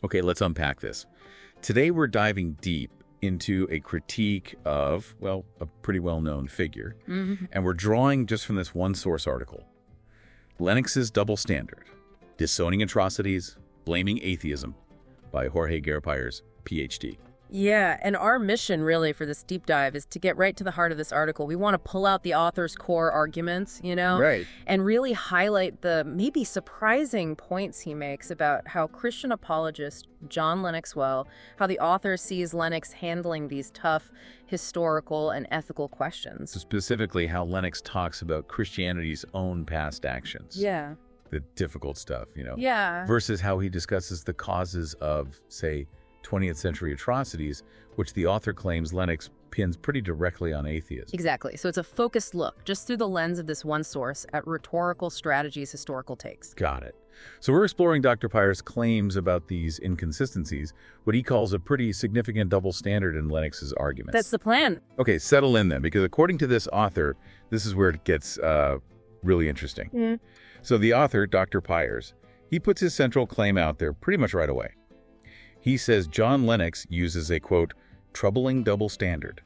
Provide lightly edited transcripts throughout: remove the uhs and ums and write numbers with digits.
Okay, let's unpack this. Today we're diving deep into a critique of, well, a pretty well-known figure. And we're drawing just from this one source article. Lennox's Double Standard, Disowning Atrocities, Blaming Atheism by Jorge Pires, Ph.D. Yeah, and our mission really for this deep dive is to get right to the heart of this article. We want to pull out the author's core arguments, Right. and really highlight the maybe surprising points he makes about how Christian apologist John Lennox, how the author sees Lennox handling these tough historical and ethical questions. So specifically how Lennox talks about Christianity's own past actions. Yeah. The difficult stuff, Yeah. versus how he discusses the causes of, say, 20th century atrocities, which the author claims Lennox pins pretty directly on atheism. Exactly. So it's a focused look, just through the lens of this one source, at rhetorical strategies, historical takes. Got it. So we're exploring Dr. Pires' claims about these inconsistencies, what he calls a pretty significant double standard in Lennox's arguments. That's the plan. Okay, settle in then, because according to this author, this is where it gets really interesting. So the author, Dr. Pires, he puts his central claim out there pretty much right away. He says John Lennox uses a, quote, troubling double standard.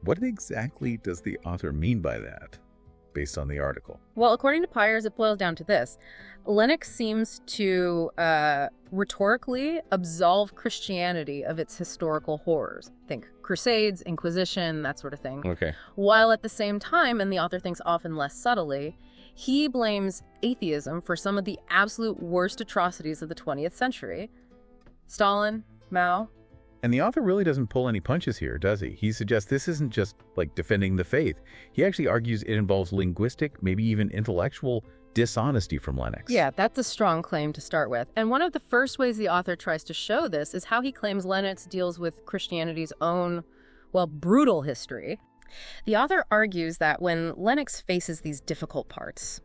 What exactly does the author mean by that, based on the article? Well, according to Pires, it boils down to this. Lennox seems to rhetorically absolve Christianity of its historical horrors. Think Crusades, Inquisition, that sort of thing. Okay. While at the same time, and the author thinks often less subtly, he blames atheism for some of the absolute worst atrocities of the 20th century. Stalin, Mao. And the author really doesn't pull any punches here, does he? He suggests this isn't just like defending the faith. He actually argues it involves linguistic, maybe even intellectual dishonesty from Lennox. Yeah, that's a strong claim to start with. And one of the first ways the author tries to show this is how he claims Lennox deals with Christianity's own, brutal history. The author argues that when Lennox faces these difficult parts,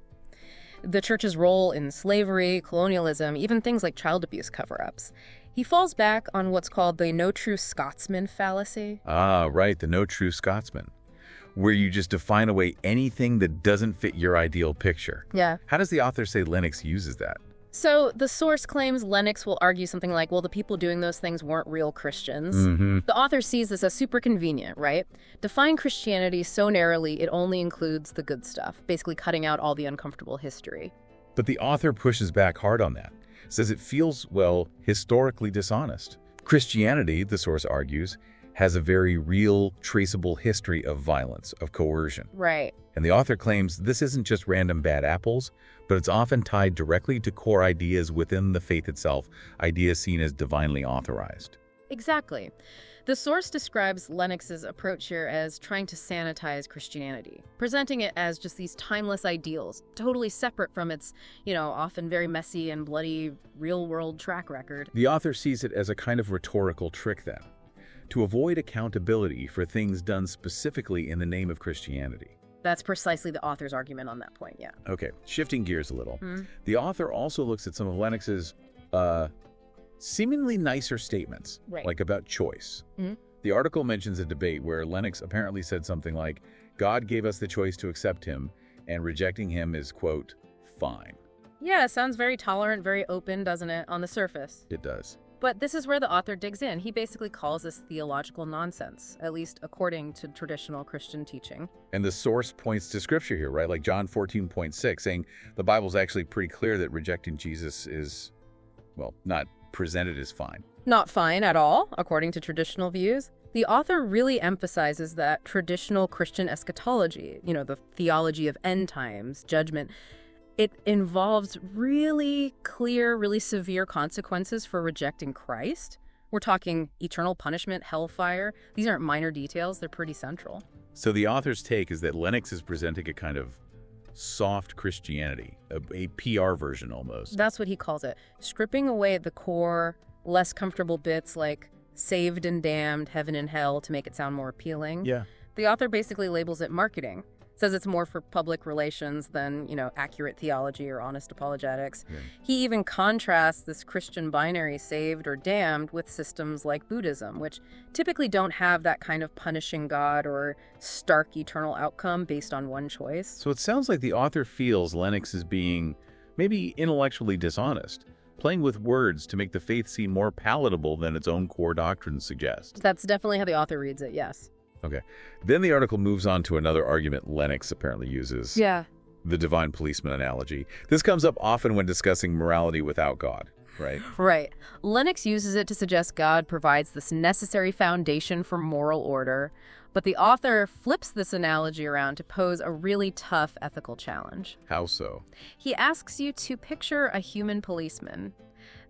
the church's role in slavery, colonialism, even things like child abuse cover-ups, he falls back on what's called the no true Scotsman fallacy. Ah, right, the no true Scotsman, where you just define away anything that doesn't fit your ideal picture. Yeah. How does the author say Lennox uses that? So the source claims Lennox will argue something like, well, the people doing those things weren't real Christians. The author sees this as super convenient, right? Define Christianity so narrowly it only includes the good stuff, basically cutting out all the uncomfortable history. But the author pushes back hard on that, says it feels, historically dishonest. Christianity, the source argues, has a very real, traceable history of violence, of coercion. Right. And the author claims this isn't just random bad apples, but it's often tied directly to core ideas within the faith itself, ideas seen as divinely authorized. Exactly. The source describes Lennox's approach here as trying to sanitize Christianity, presenting it as just these timeless ideals, totally separate from its, often very messy and bloody real-world track record. The author sees it as a kind of rhetorical trick then, to avoid accountability for things done specifically in the name of Christianity. That's precisely the author's argument on that point, yeah. Okay, shifting gears a little. The author also looks at some of Lennox's seemingly nicer statements, Right. like about choice. The article mentions a debate where Lennox apparently said something like, God gave us the choice to accept him, and rejecting him is, quote, fine. Yeah, sounds very tolerant, very open, doesn't it, on the surface? It does. But this is where the author digs in. He basically calls this theological nonsense, at least according to traditional Christian teaching. And the source points to scripture here, right? Like John 14.6, saying the Bible's actually pretty clear that rejecting Jesus is, not presented as fine. Not fine at all, according to traditional views. The author really emphasizes that traditional Christian eschatology, the theology of end times, judgment, it involves really clear, really severe consequences for rejecting Christ. We're talking eternal punishment, hellfire. These aren't minor details, they're pretty central. So the author's take is that Lennox is presenting a kind of soft Christianity, a PR version almost. That's what he calls it. Stripping away the core, less comfortable bits like saved and damned, heaven and hell to make it sound more appealing. Yeah. The author basically labels it marketing. Says it's more for public relations than, accurate theology or honest apologetics. Yeah. He even contrasts this Christian binary, saved or damned, with systems like Buddhism, which typically don't have that kind of punishing God or stark eternal outcome based on one choice. So it sounds like the author feels Lennox is being maybe intellectually dishonest, playing with words to make the faith seem more palatable than its own core doctrines suggest. That's definitely how the author reads it, yes. Okay. Then the article moves on to another argument Lennox apparently uses. Yeah. The divine policeman analogy. This comes up often when discussing morality without God, right? Right. Lennox uses it to suggest God provides this necessary foundation for moral order, but the author flips this analogy around to pose a really tough ethical challenge. How so? He asks you to picture a human policeman.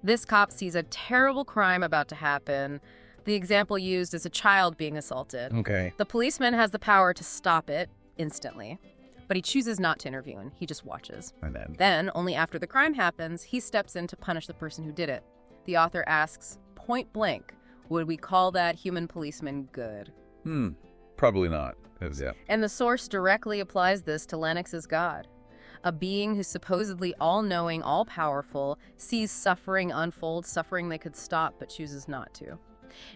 This cop sees a terrible crime about to happen. The example used is a child being assaulted. Okay. The policeman has the power to stop it instantly, but he chooses not to intervene. He just watches. And Then, only after the crime happens, he steps in to punish the person who did it. The author asks, point blank, would we call that human policeman good? Probably not. Yeah. And the source directly applies this to Lennox's God. A being who's supposedly all-knowing, all-powerful, sees suffering unfold, suffering they could stop but chooses not to.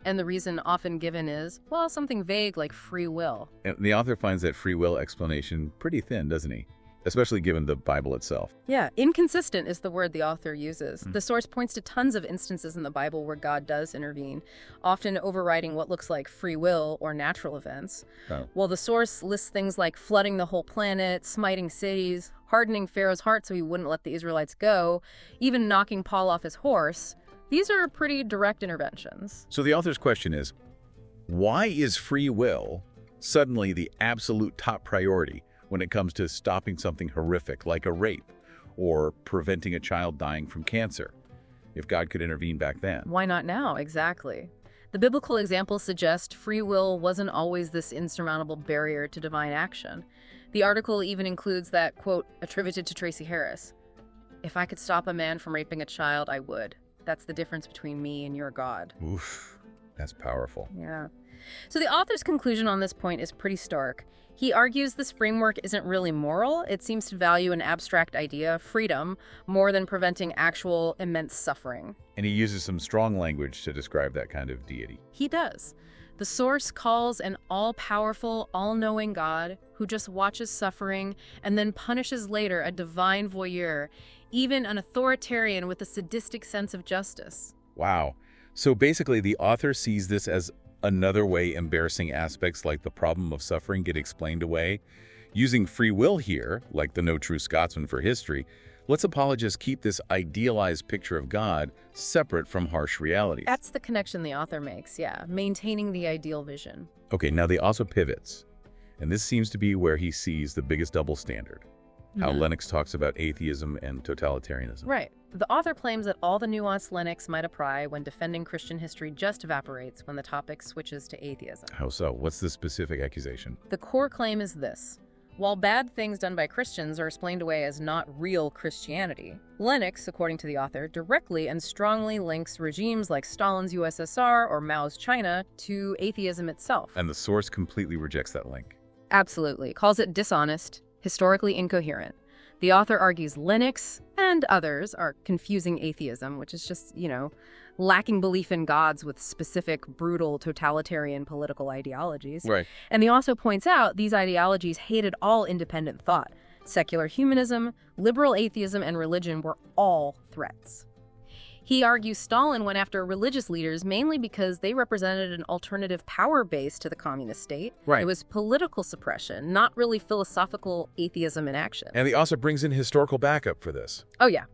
And the reason often given is, well, something vague like free will. And the author finds that free will explanation pretty thin, doesn't he? Especially given the Bible itself. Yeah, inconsistent is the word the author uses. The source points to tons of instances in the Bible where God does intervene, often overriding what looks like free will or natural events. Oh. While the source lists things like flooding the whole planet, smiting cities, hardening Pharaoh's heart so he wouldn't let the Israelites go, even knocking Paul off his horse, these are pretty direct interventions. So the author's question is, why is free will suddenly the absolute top priority when it comes to stopping something horrific like a rape or preventing a child dying from cancer, if God could intervene back then? Why not now? Exactly. The biblical examples suggest free will wasn't always this insurmountable barrier to divine action. The article even includes that, quote, attributed to Tracy Harris, "If I could stop a man from raping a child, I would. That's the difference between me and your God." Oof, that's powerful. Yeah. So the author's conclusion on this point is pretty stark. He argues this framework isn't really moral. It seems to value an abstract idea, freedom, more than preventing actual immense suffering. And he uses some strong language to describe that kind of deity. He does. The source calls an all-powerful, all-knowing God who just watches suffering and then punishes later a divine voyeur, even an authoritarian with a sadistic sense of justice. Wow. So basically the author sees this as another way embarrassing aspects like the problem of suffering get explained away. Using free will here, like the No True Scotsman for history, let's apologists keep this idealized picture of God separate from harsh realities. That's the connection the author makes, yeah, maintaining the ideal vision. Okay, now the author pivots, and this seems to be where he sees the biggest double standard, how Lennox talks about atheism and totalitarianism. Right. The author claims that all the nuance Lennox might apply when defending Christian history just evaporates when the topic switches to atheism. How so? What's the specific accusation? The core claim is this. While bad things done by Christians are explained away as not real Christianity, Lennox, according to the author, directly and strongly links regimes like Stalin's USSR or Mao's China to atheism itself. And the source completely rejects that link. Absolutely. Calls it dishonest, historically incoherent. The author argues Lennox and others are confusing atheism, which is just, lacking belief in gods with specific, brutal, totalitarian political ideologies. Right. And he also points out these ideologies hated all independent thought. Secular humanism, liberal atheism, and religion were all threats. He argues Stalin went after religious leaders mainly because they represented an alternative power base to the communist state. Right. It was political suppression, not really philosophical atheism in action. And the author brings in historical backup for this. Oh, yeah.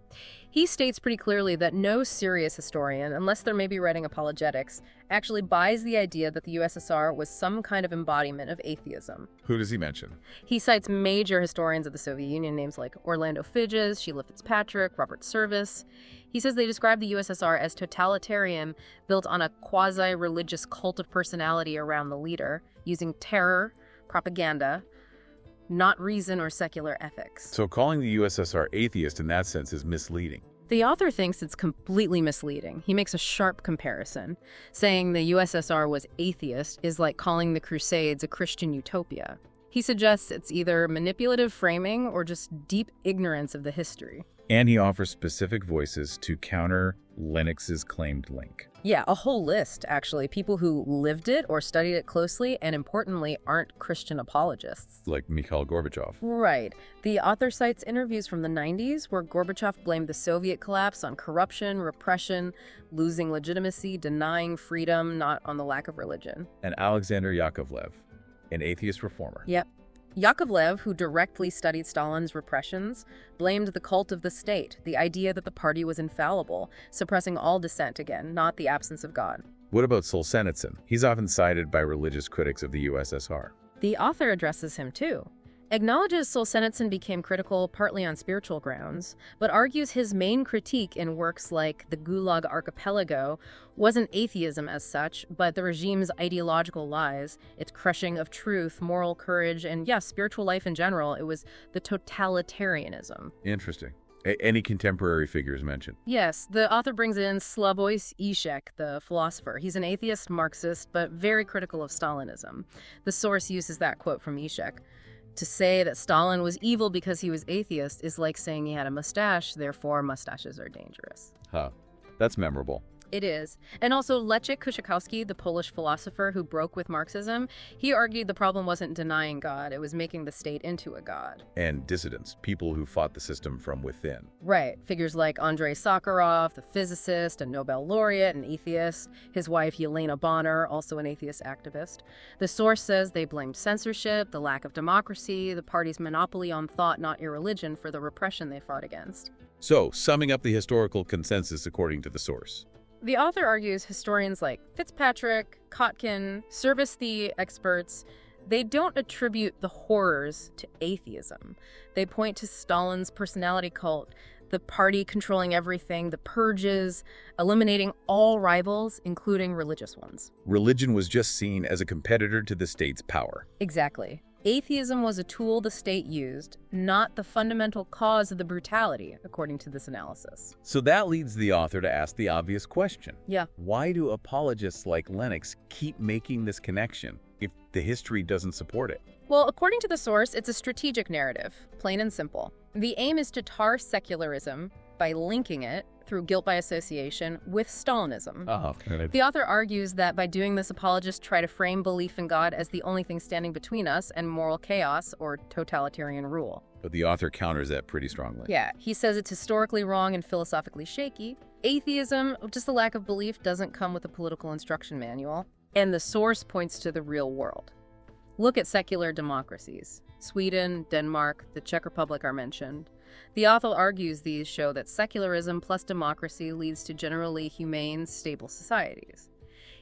He states pretty clearly that no serious historian, unless they're maybe writing apologetics, actually buys the idea that the USSR was some kind of embodiment of atheism. Who does he mention? He cites major historians of the Soviet Union, names like Orlando Figes, Sheila Fitzpatrick, Robert Service. He says they describe the USSR as totalitarian, built on a quasi-religious cult of personality around the leader, using terror, propaganda, not reason or secular ethics. So calling the USSR atheist in that sense is misleading. The author thinks it's completely misleading. He makes a sharp comparison. Saying the USSR was atheist is like calling the Crusades a Christian utopia. He suggests it's either manipulative framing or just deep ignorance of the history. And he offers specific voices to counter Lennox's claimed link. Yeah, a whole list, actually. People who lived it or studied it closely and, importantly, aren't Christian apologists. Like Mikhail Gorbachev. Right. The author cites interviews from the 90s where Gorbachev blamed the Soviet collapse on corruption, repression, losing legitimacy, denying freedom, not on the lack of religion. And Alexander Yakovlev, an atheist reformer. Yep. Yakovlev, who directly studied Stalin's repressions, blamed the cult of the state, the idea that the party was infallible, suppressing all dissent again, not the absence of God. What about Solzhenitsyn? He's often cited by religious critics of the USSR. The author addresses him too. Acknowledges Solzhenitsyn became critical partly on spiritual grounds, but argues his main critique in works like The Gulag Archipelago wasn't atheism as such, but the regime's ideological lies, its crushing of truth, moral courage, and yes, spiritual life in general. It was the totalitarianism. Interesting. Any contemporary figures mentioned? Yes, the author brings in Slavoj Žižek, the philosopher. He's an atheist Marxist, but very critical of Stalinism. The source uses that quote from Žižek. To say that Stalin was evil because he was atheist is like saying he had a mustache, therefore mustaches are dangerous. Huh. That's memorable. It is. And also Leszek Kuszakowski, the Polish philosopher who broke with Marxism, he argued the problem wasn't denying God, it was making the state into a god. And dissidents, people who fought the system from within. Right. Figures like Andrei Sakharov, the physicist, a Nobel laureate, an atheist. His wife, Yelena Bonner, also an atheist activist. The source says they blamed censorship, the lack of democracy, the party's monopoly on thought, not irreligion, for the repression they fought against. So, summing up the historical consensus according to the source. The author argues historians like Fitzpatrick, Kotkin, service the experts, they don't attribute the horrors to atheism. They point to Stalin's personality cult, the party controlling everything, the purges, eliminating all rivals, including religious ones. Religion was just seen as a competitor to the state's power. Exactly. Atheism was a tool the state used, not the fundamental cause of the brutality, according to this analysis. So that leads the author to ask the obvious question. Yeah. Why do apologists like Lennox keep making this connection if the history doesn't support it? Well, according to the source, it's a strategic narrative, plain and simple. The aim is to tar secularism by linking it, through guilt by association, with Stalinism. The author argues that by doing this, apologists try to frame belief in God as the only thing standing between us and moral chaos or totalitarian rule. But the author counters that pretty strongly. Yeah, he says it's historically wrong and philosophically shaky. Atheism, just a lack of belief, doesn't come with a political instruction manual. And the source points to the real world. Look at secular democracies. Sweden, Denmark, the Czech Republic are mentioned. The author argues these show that secularism plus democracy leads to generally humane, stable societies.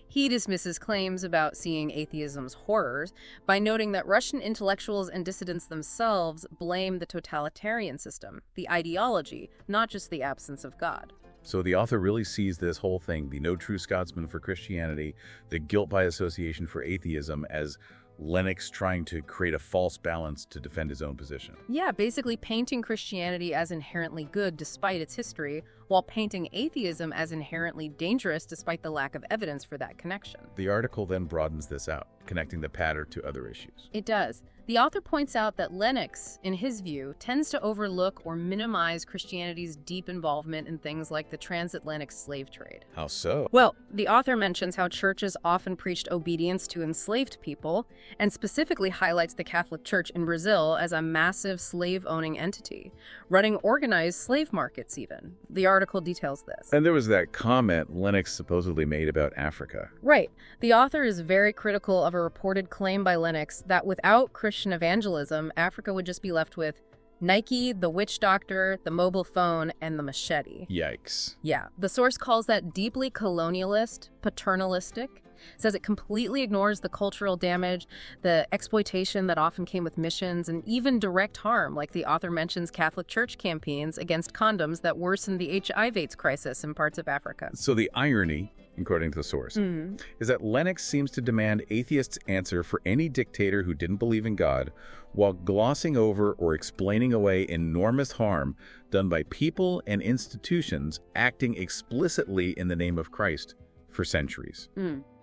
He dismisses claims about seeing atheism's horrors by noting that Russian intellectuals and dissidents themselves blame the totalitarian system, the ideology, not just the absence of God. So the author really sees this whole thing, the no true Scotsman for Christianity, the guilt by association for atheism, as Lennox trying to create a false balance to defend his own position. Yeah, basically painting Christianity as inherently good despite its history, while painting atheism as inherently dangerous despite the lack of evidence for that connection. The article then broadens this out, connecting the pattern to other issues. It does. The author points out that Lennox, in his view, tends to overlook or minimize Christianity's deep involvement in things like the transatlantic slave trade. How so? Well, the author mentions how churches often preached obedience to enslaved people, and specifically highlights the Catholic Church in Brazil as a massive slave-owning entity, running organized slave markets even. The article details this. And there was that comment Lennox supposedly made about Africa. Right. The author is very critical of a reported claim by Lennox that without Christian evangelism, Africa would just be left with Nike, the witch doctor, the mobile phone, and the machete. Yikes. Yeah. The source calls that deeply colonialist, paternalistic, says it completely ignores the cultural damage, the exploitation that often came with missions, and even direct harm, like the author mentions Catholic Church campaigns against condoms that worsened the HIV/AIDS crisis in parts of Africa. So the irony, according to the source, is that Lennox seems to demand atheists answer for any dictator who didn't believe in God, while glossing over or explaining away enormous harm done by people and institutions acting explicitly in the name of Christ for centuries.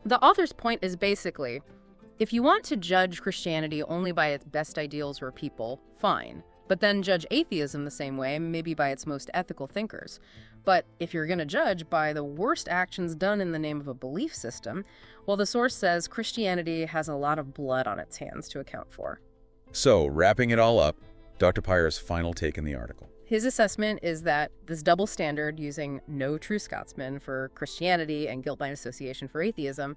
The author's point is basically, if you want to judge Christianity only by its best ideals or people, fine. but then judge atheism the same way, maybe by its most ethical thinkers. But if you're going to judge by the worst actions done in the name of a belief system, well, the source says Christianity has a lot of blood on its hands to account for. So, wrapping it all up, Dr. Pires' final take in the article. His assessment is that this double standard, using no true Scotsman for Christianity and guilt by association for atheism,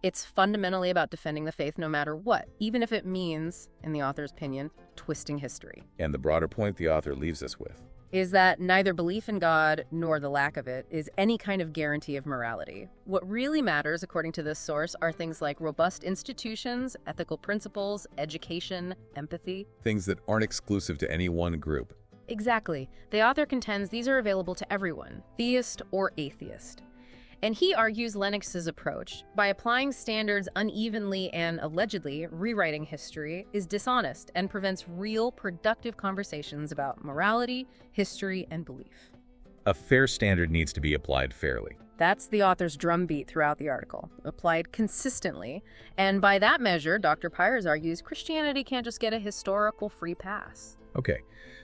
it's fundamentally about defending the faith no matter what, even if it means, in the author's opinion, twisting history. And the broader point the author leaves us with is that neither belief in God nor the lack of it is any kind of guarantee of morality. What really matters, according to this source, are things like robust institutions, ethical principles, education, empathy. Things that aren't exclusive to any one group. Exactly. The author contends these are available to everyone, theist or atheist. And he argues Lennox's approach, by applying standards unevenly and allegedly rewriting history, is dishonest and prevents real, productive conversations about morality, history, and belief. A fair standard needs to be applied fairly. That's the author's drumbeat throughout the article, applied consistently. And by that measure, Dr. Pires argues Christianity can't just get a historical free pass. Okay,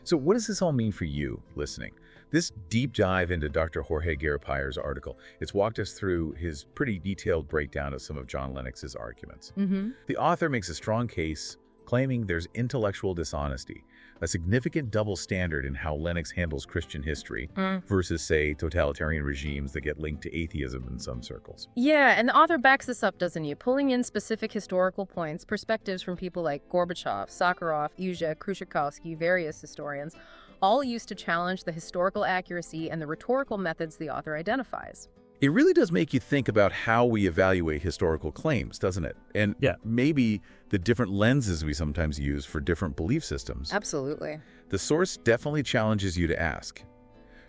so what does this all mean for you, listening? This deep dive into Dr. Jorge Pires' article, it's walked us through his pretty detailed breakdown of some of John Lennox's arguments. The author makes a strong case claiming there's intellectual dishonesty, a significant double standard in how Lennox handles Christian history versus, say, totalitarian regimes that get linked to atheism in some circles. Yeah, and the author backs this up, doesn't he? Pulling in specific historical points, perspectives from people like Gorbachev, Sakharov, Uzha, Khrushchevsky, various historians, all used to challenge the historical accuracy and the rhetorical methods the author identifies. It really does make you think about how we evaluate historical claims, doesn't it? And maybe the different lenses we sometimes use for different belief systems. Absolutely. The source definitely challenges you to ask,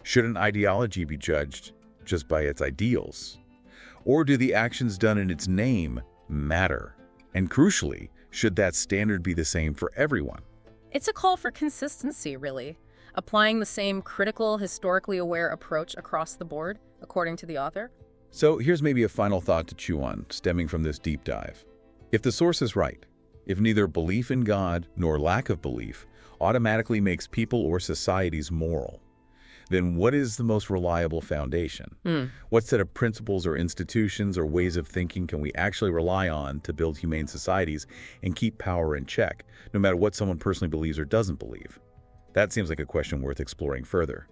should an ideology be judged just by its ideals? Or do the actions done in its name matter? And crucially, should that standard be the same for everyone? It's a call for consistency, really. Applying the same critical, historically aware approach across the board, according to the author. So here's maybe a final thought to chew on, stemming from this deep dive. If the source is right, if neither belief in God nor lack of belief automatically makes people or societies moral, then what is the most reliable foundation? What set of principles or institutions or ways of thinking can we actually rely on to build humane societies and keep power in check, no matter what someone personally believes or doesn't believe? That seems like a question worth exploring further.